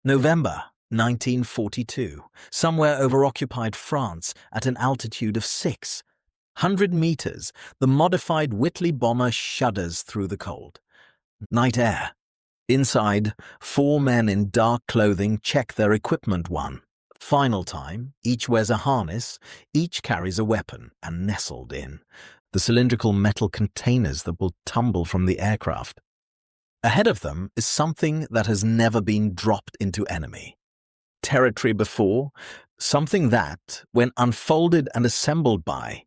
November 1942, somewhere over occupied France at an altitude of 600 meters, the modified Whitley bomber shudders through the cold. Night air. Inside, 4 men in dark clothing check their equipment one. Final time, each wears a harness, each carries a weapon, and nestled in the cylindrical metal containers that will tumble from the aircraft. Ahead of them is something that has never been dropped into enemy territory before, something that, when unfolded and assembled by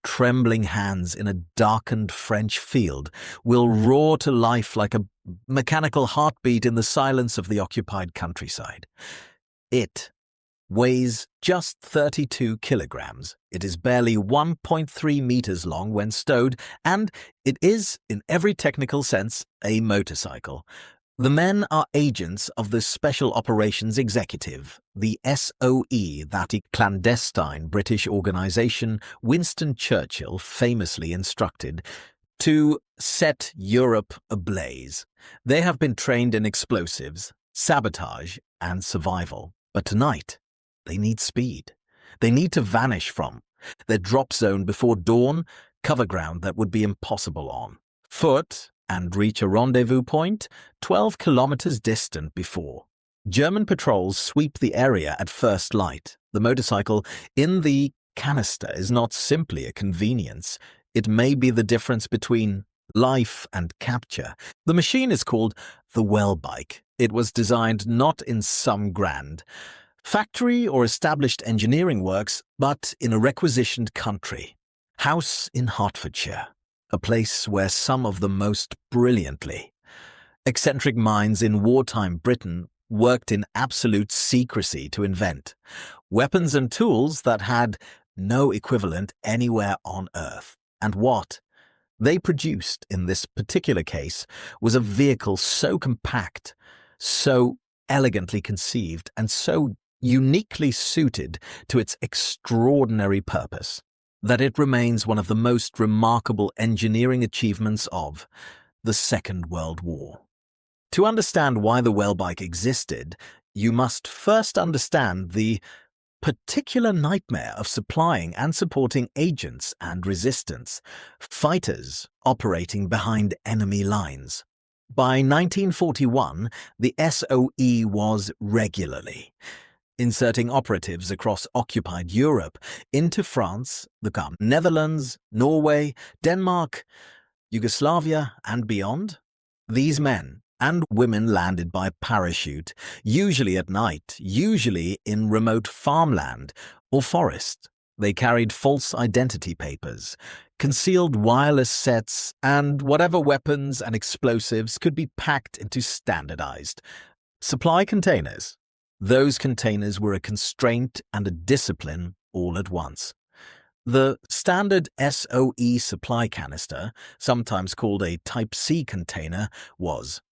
trembling hands in a darkened French field, will roar to life like a mechanical heartbeat in the silence of the occupied countryside. It weighs just 32 kilograms. It is barely 1.3 meters long when stowed, and it is, in every technical sense, a motorcycle. The men are agents of the Special Operations Executive, the SOE, that clandestine British organisation Winston Churchill famously instructed to set Europe ablaze. They have been trained in explosives, sabotage, and survival. But tonight, they need speed. They need to vanish from their drop zone before dawn, cover ground that would be impossible on foot, and reach a rendezvous point 12 kilometers distant before. German patrols sweep the area at first light. The motorcycle in the canister is not simply a convenience. It may be the difference between life and capture. The machine is called the Welbike. It was designed not in some grand factory or established engineering works, but in a requisitioned country. House in Hertfordshire, a place where some of the most brilliantly eccentric minds in wartime Britain worked in absolute secrecy to invent weapons and tools that had no equivalent anywhere on Earth. And what they produced in this particular case was a vehicle so compact, so elegantly conceived, and so uniquely suited to its extraordinary purpose that it remains one of the most remarkable engineering achievements of the Second World War. To understand why the Welbike existed, you must first understand the particular nightmare of supplying and supporting agents and resistance, fighters operating behind enemy lines. By 1941, the SOE was regularly inserting operatives across occupied Europe into France, the Netherlands, Norway, Denmark, Yugoslavia, and beyond. These men and women landed by parachute, usually at night, usually in remote farmland or forest. They carried false identity papers, concealed wireless sets, and whatever weapons and explosives could be packed into standardized supply containers. Those containers were a constraint and a discipline all at once. The standard SOE supply canister, sometimes called a Type C container, was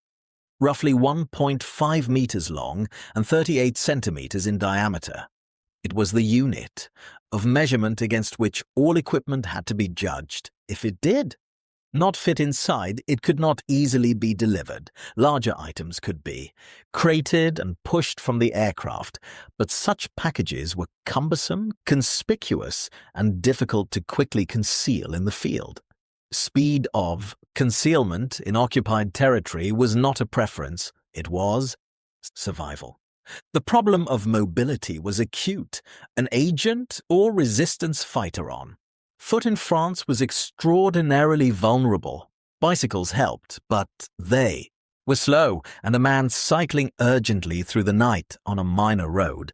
roughly 1.5 meters long and 38 centimeters in diameter. It was the unit of measurement against which all equipment had to be judged. If it did not fit inside, it could not easily be delivered. Larger items could be crated and pushed from the aircraft, but such packages were cumbersome, conspicuous, and difficult to quickly conceal in the field. Speed of concealment in occupied territory was not a preference, it was survival. The problem of mobility was acute. An agent or resistance fighter on foot in France was extraordinarily vulnerable. Bicycles helped, but they were slow, and a man cycling urgently through the night on a minor road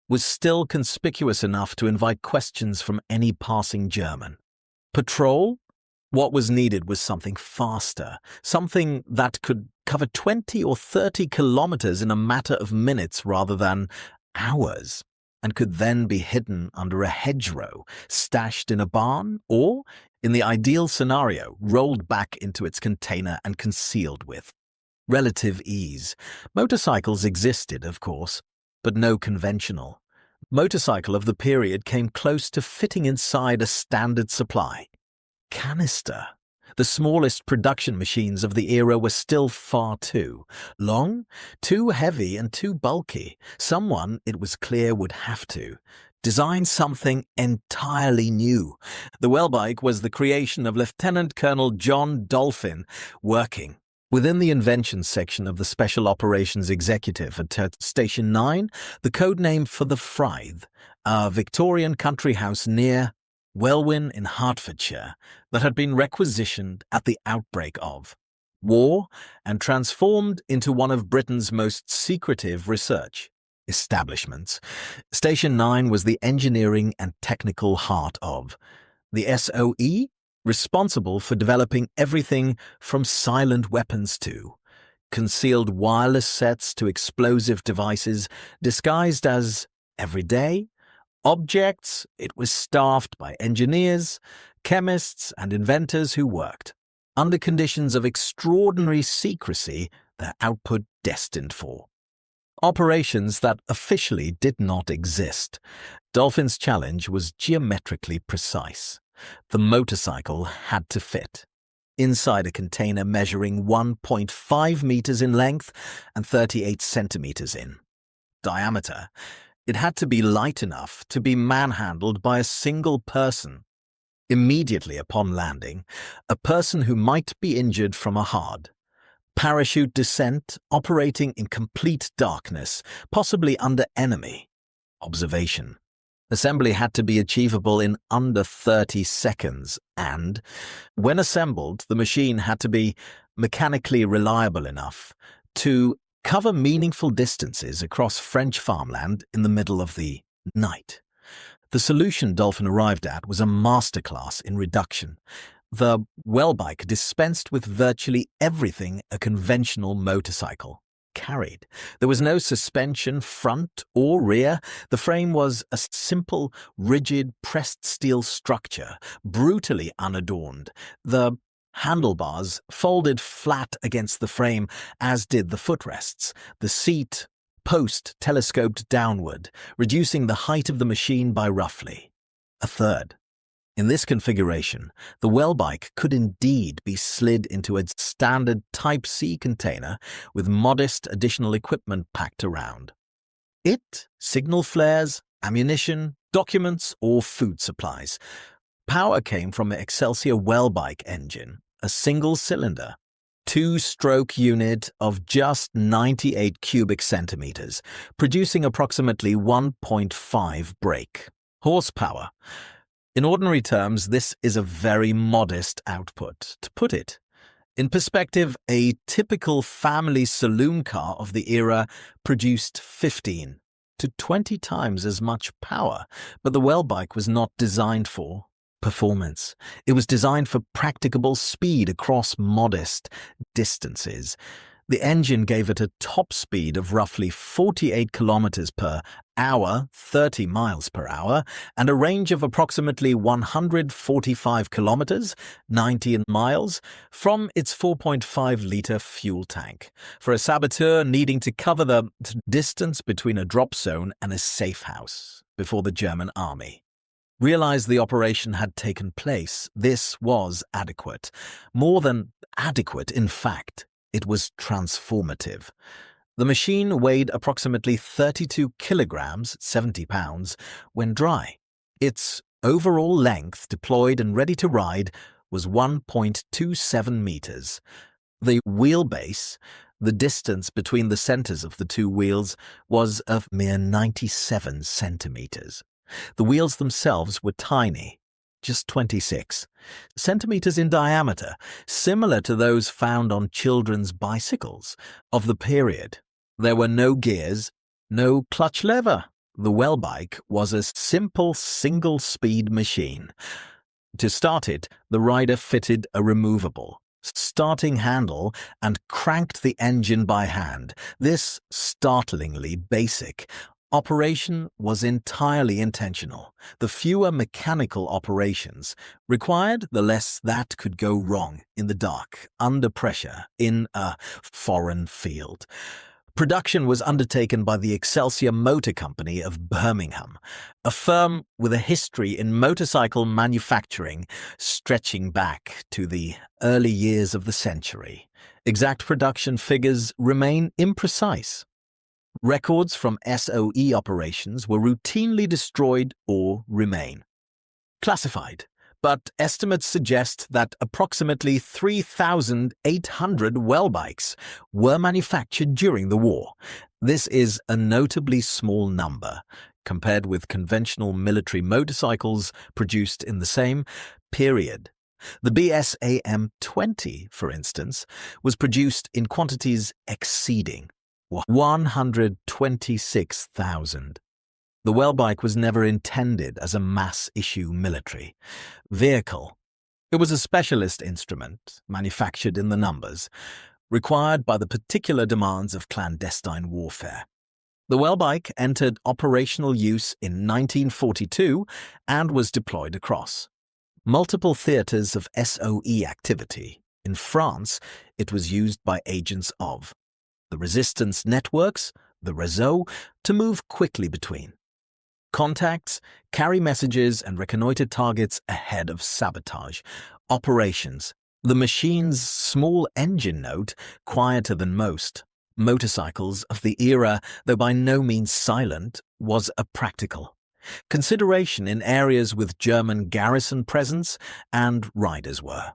was still conspicuous enough to invite questions from any passing German. Patrol? What was needed was something faster, something that could cover 20 or 30 kilometers in a matter of minutes rather than hours, and could then be hidden under a hedgerow, stashed in a barn, or, in the ideal scenario, rolled back into its container and concealed with relative ease. Motorcycles existed, of course, but no conventional motorcycle of the period came close to fitting inside a standard supply canister. The smallest production machines of the era were still far too long, too heavy and too bulky. Someone, it was clear, would have to design something entirely new. The Welbike was the creation of Lieutenant Colonel John Dolphin, working within the inventions section of the Special Operations Executive at Station 9, the code name for the Frythe, a Victorian country house near Welwyn in Hertfordshire that had been requisitioned at the outbreak of war and transformed into one of Britain's most secretive research establishments. Station 9 was the engineering and technical heart of the SOE, responsible for developing everything from silent weapons to concealed wireless sets to explosive devices disguised as everyday objects. It was staffed by engineers, chemists, and inventors who worked under conditions of extraordinary secrecy, their output destined for operations that officially did not exist. Dolphin's challenge was geometrically precise. The motorcycle had to fit inside a container measuring 1.5 meters in length and 38 centimeters in diameter. It had to be light enough to be manhandled by a single person. Immediately upon landing, a person who might be injured from a hard parachute descent, operating in complete darkness, possibly under enemy observation. Assembly had to be achievable in under 30 seconds, and, when assembled, the machine had to be mechanically reliable enough to cover meaningful distances across French farmland in the middle of the night. The solution Dolphin arrived at was a masterclass in reduction. The Welbike dispensed with virtually everything a conventional motorcycle carried. There was no suspension, front or rear. The frame was a simple, rigid, pressed steel structure, brutally unadorned. The handlebars folded flat against the frame, as did the footrests. The seat post telescoped downward, reducing the height of the machine by roughly a third. In this configuration, the Welbike could indeed be slid into a standard Type-C container with modest additional equipment packed around it: signal flares, ammunition, documents, or food supplies. Power came from an Excelsior Welbike engine, a single-cylinder, two-stroke unit of just 98 cubic centimeters, producing approximately 1.5 brake horsepower. In ordinary terms, this is a very modest output. To put it in perspective, a typical family saloon car of the era produced 15 to 20 times as much power, but the Welbike was not designed for performance. It was designed for practicable speed across modest distances. The engine gave it a top speed of roughly 48 kilometers per hour, 30 miles per hour, and a range of approximately 145 kilometers, 90 miles, from its 4.5-liter fuel tank. For a saboteur needing to cover the distance between a drop zone and a safe house before the German army realized the operation had taken place, this was adequate. More than adequate, in fact. It was transformative. The machine weighed approximately 32 kilograms, 70 pounds, when dry. Its overall length, deployed and ready to ride, was 1.27 meters. The wheelbase, the distance between the centers of the two wheels, was a mere 97 centimeters. The wheels themselves were tiny, just 26 centimeters in diameter, similar to those found on children's bicycles of the period. There were no gears, no clutch lever. The Welbike was a simple single-speed machine. To start it, the rider fitted a removable starting handle and cranked the engine by hand. This startlingly basic operation was entirely intentional. The fewer mechanical operations required, the less that could go wrong in the dark, under pressure, in a foreign field. Production was undertaken by the Excelsior Motor Company of Birmingham, a firm with a history in motorcycle manufacturing stretching back to the early years of the century. Exact production figures remain imprecise. Records from SOE operations were routinely destroyed or remain classified, but estimates suggest that approximately 3,800 Welbikes were manufactured during the war. This is a notably small number compared with conventional military motorcycles produced in the same period. The BSAM-20, for instance, was produced in quantities exceeding 126,000. The Welbike was never intended as a mass-issue military vehicle. It was a specialist instrument, manufactured in the numbers, required by the particular demands of clandestine warfare. The Welbike entered operational use in 1942 and was deployed across multiple theatres of SOE activity. In France, it was used by agents of the resistance networks, the réseau, to move quickly between contacts, carry messages, and reconnoiter targets ahead of sabotage operations. The machine's small engine note, quieter than most motorcycles of the era, though by no means silent, was a practical consideration in areas with German garrison presence, and riders were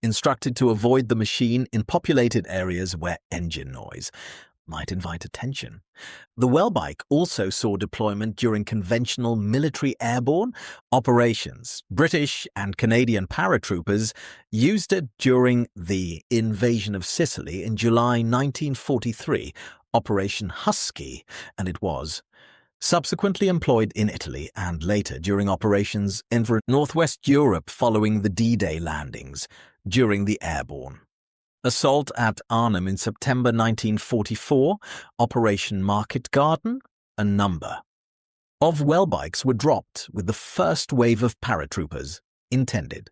instructed to avoid the machine in populated areas where engine noise might invite attention. The Welbike also saw deployment during conventional military airborne operations. British and Canadian paratroopers used it during the invasion of Sicily in July 1943, Operation Husky, and it was subsequently employed in Italy and later during operations in northwest Europe following the D-Day landings during the airborne assault at Arnhem in September 1944, Operation Market Garden. A number of Welbikes were dropped with the first wave of paratroopers, intended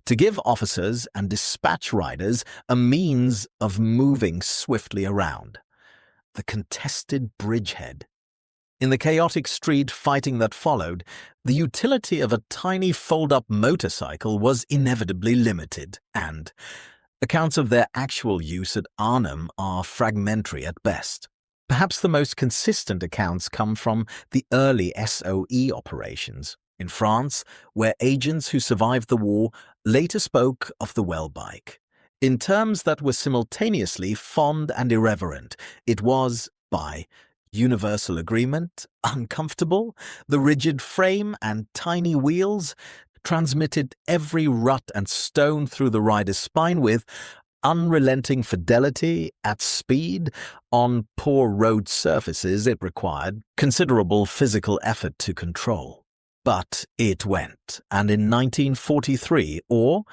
to give officers and dispatch riders a means of moving swiftly around the contested bridgehead. In the chaotic street fighting that followed, the utility of a tiny fold-up motorcycle was inevitably limited, and accounts of their actual use at Arnhem are fragmentary at best. Perhaps the most consistent accounts come from the early SOE operations in France, where agents who survived the war later spoke of the Welbike in terms that were simultaneously fond and irreverent. It was, by universal agreement, uncomfortable. The rigid frame and tiny wheels transmitted every rut and stone through the rider's spine with unrelenting fidelity at speed. On poor road surfaces, it required considerable physical effort to control. But it went, and in 1943 or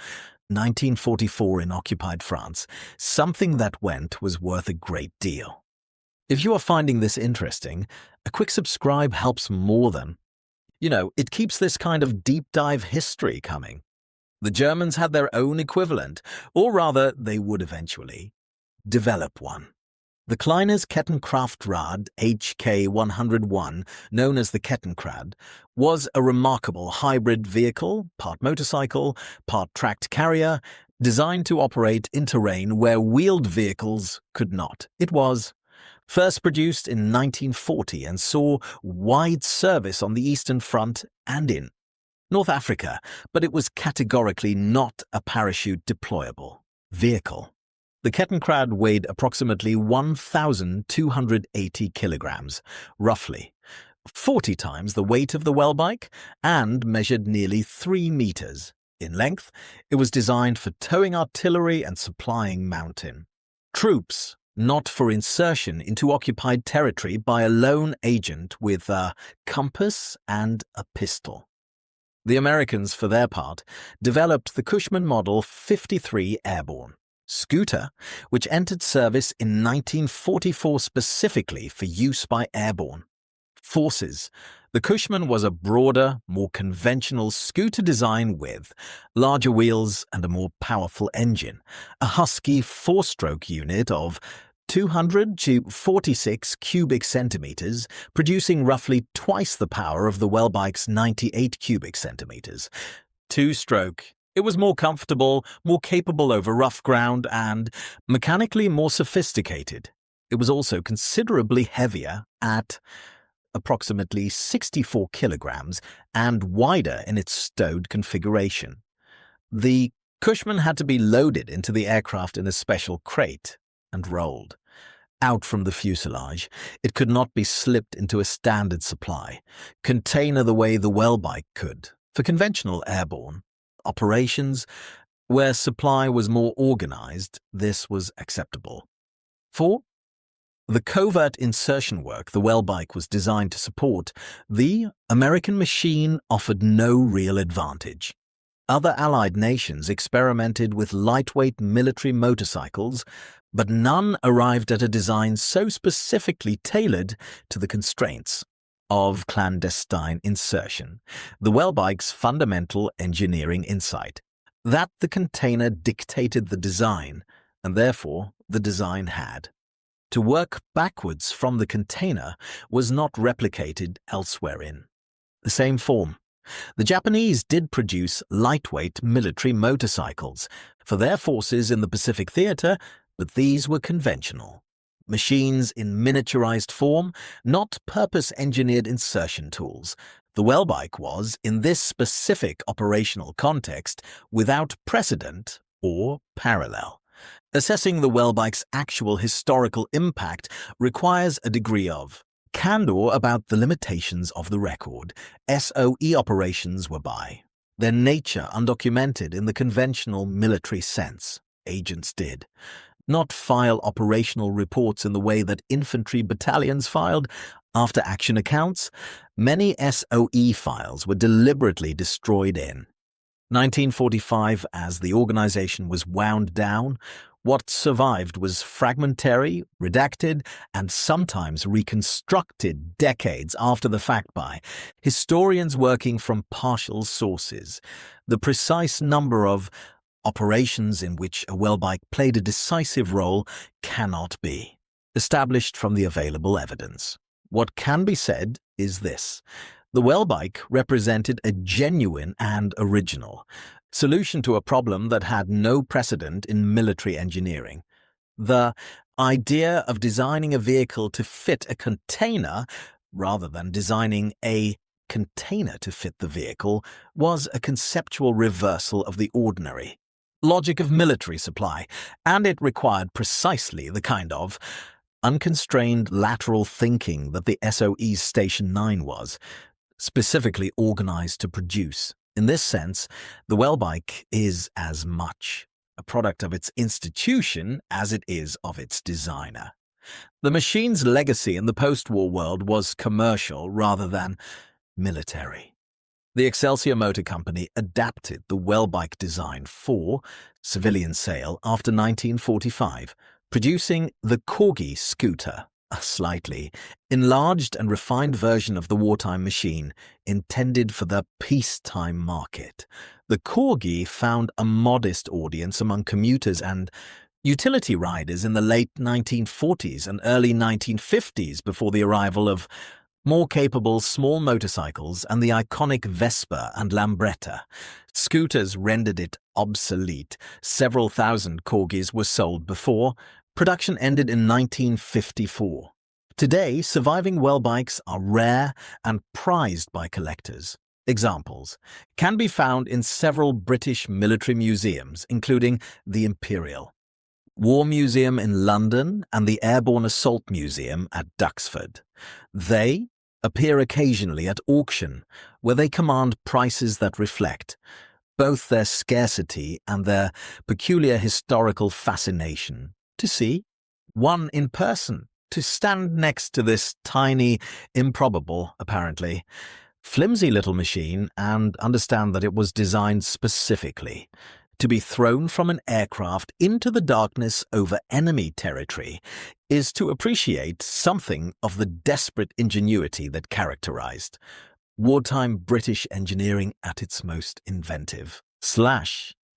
1944 in occupied France, something that went was worth a great deal. If you are finding this interesting, a quick subscribe helps more than it keeps this kind of deep dive history coming. The Germans had their own equivalent, or rather, they would eventually develop one. The Kleiner's Kettenkraftrad HK101, known as the Kettenkrad, was a remarkable hybrid vehicle, part motorcycle, part tracked carrier, designed to operate in terrain where wheeled vehicles could not. It was first produced in 1940 and saw wide service on the Eastern Front and in North Africa, but it was categorically not a parachute-deployable vehicle. The Kettenkrad weighed approximately 1,280 kilograms, roughly 40 times the weight of the Welbike, and measured nearly 3 meters. In length, it was designed for towing artillery and supplying mountain troops, not for insertion into occupied territory by a lone agent with a compass and a pistol. The Americans, for their part, developed the Cushman Model 53 Airborne scooter, which entered service in 1944 specifically for use by airborne forces. The Cushman was a broader, more conventional scooter design with larger wheels and a more powerful engine, a Husky 4-stroke unit of 200 to 46 cubic centimeters, producing roughly twice the power of the Welbike's 98 cubic centimeters. Two-stroke. It was more comfortable, more capable over rough ground, and mechanically more sophisticated. It was also considerably heavier at approximately 64 kilograms and wider in its stowed configuration. The Cushman had to be loaded into the aircraft in a special crate and rolled out from the fuselage. It could not be slipped into a standard supply container the way the Welbike could for conventional airborne operations. Where supply was more organized, this was acceptable. 4. The covert insertion work the Welbike was designed to support, the American machine offered no real advantage. Other Allied nations experimented with lightweight military motorcycles, but none arrived at a design so specifically tailored to the constraints of clandestine insertion, the Welbike's fundamental engineering insight, that the container dictated the design, and therefore the design had to work backwards from the container was not replicated elsewhere in the same form. The Japanese did produce lightweight military motorcycles for their forces in the Pacific Theater, but these were conventional machines in miniaturized form, not purpose-engineered insertion tools. The Welbike was, in this specific operational context, without precedent or parallel. Assessing the Welbike's actual historical impact requires a degree of candor about the limitations of the record SOE operations were by their nature undocumented in the conventional military sense. Agents did not file operational reports in the way that infantry battalions filed after-action accounts. Many SOE files were deliberately destroyed in 1945 as the organization was wound down. What survived was fragmentary, redacted, and sometimes reconstructed decades after the fact by historians working from partial sources. The precise number of operations in which a Welbike played a decisive role cannot be established from the available evidence. What can be said is this: the Welbike represented a genuine and original solution to a problem that had no precedent in military engineering. The idea of designing a vehicle to fit a container rather than designing a container to fit the vehicle was a conceptual reversal of the ordinary logic of military supply, and it required precisely the kind of unconstrained lateral thinking that the SOE's Station 9 was specifically organized to produce. In this sense, the Welbike is as much a product of its institution as it is of its designer. The machine's legacy in the post-war world was commercial rather than military. The Excelsior Motor Company adapted the Welbike design for civilian sale after 1945, producing the Corgi scooter, a slightly enlarged and refined version of the wartime machine intended for the peacetime market. The Corgi found a modest audience among commuters and utility riders in the late 1940s and early 1950s before the arrival of more capable small motorcycles and the iconic Vespa and Lambretta. Scooters rendered it obsolete. Several thousand Corgis were sold before production ended in 1954. Today, surviving Welbikes are rare and prized by collectors. Examples can be found in several British military museums, including the Imperial War Museum in London and the Airborne Assault Museum at Duxford. They appear occasionally at auction, where they command prices that reflect both their scarcity and their peculiar historical fascination. To see one in person, to stand next to this tiny, improbable, apparently, flimsy little machine and understand that it was designed specifically to be thrown from an aircraft into the darkness over enemy territory is to appreciate something of the desperate ingenuity that characterized wartime British engineering at its most inventive /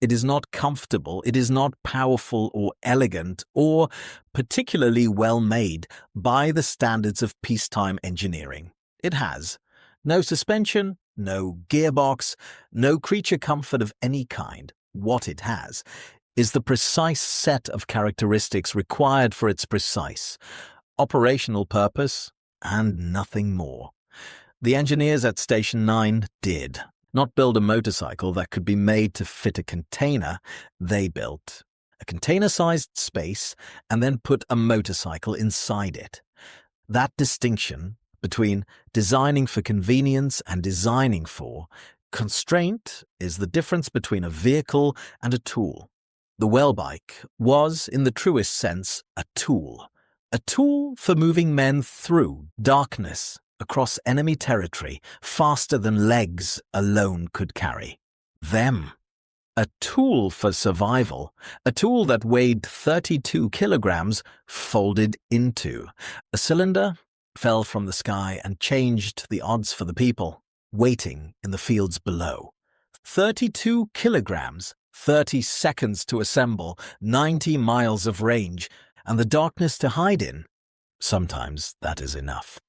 It is not comfortable, it is not powerful or elegant or particularly well made by the standards of peacetime engineering. It has no suspension, no gearbox, no creature comfort of any kind. What it has is the precise set of characteristics required for its precise operational purpose and nothing more. The engineers at Station 9 did not build a motorcycle that could be made to fit a container. They built a container-sized space and then put a motorcycle inside it. That distinction between designing for convenience and designing for constraint is the difference between a vehicle and a tool. The Welbike was, in the truest sense, a tool for moving men through darkness, across enemy territory, faster than legs alone could carry them. A tool for survival, a tool that weighed 32 kilograms, folded into. A cylinder fell from the sky and changed the odds for the people waiting in the fields below. 32 kilograms, 30 seconds to assemble, 90 miles of range, and the darkness to hide in. Sometimes that is enough.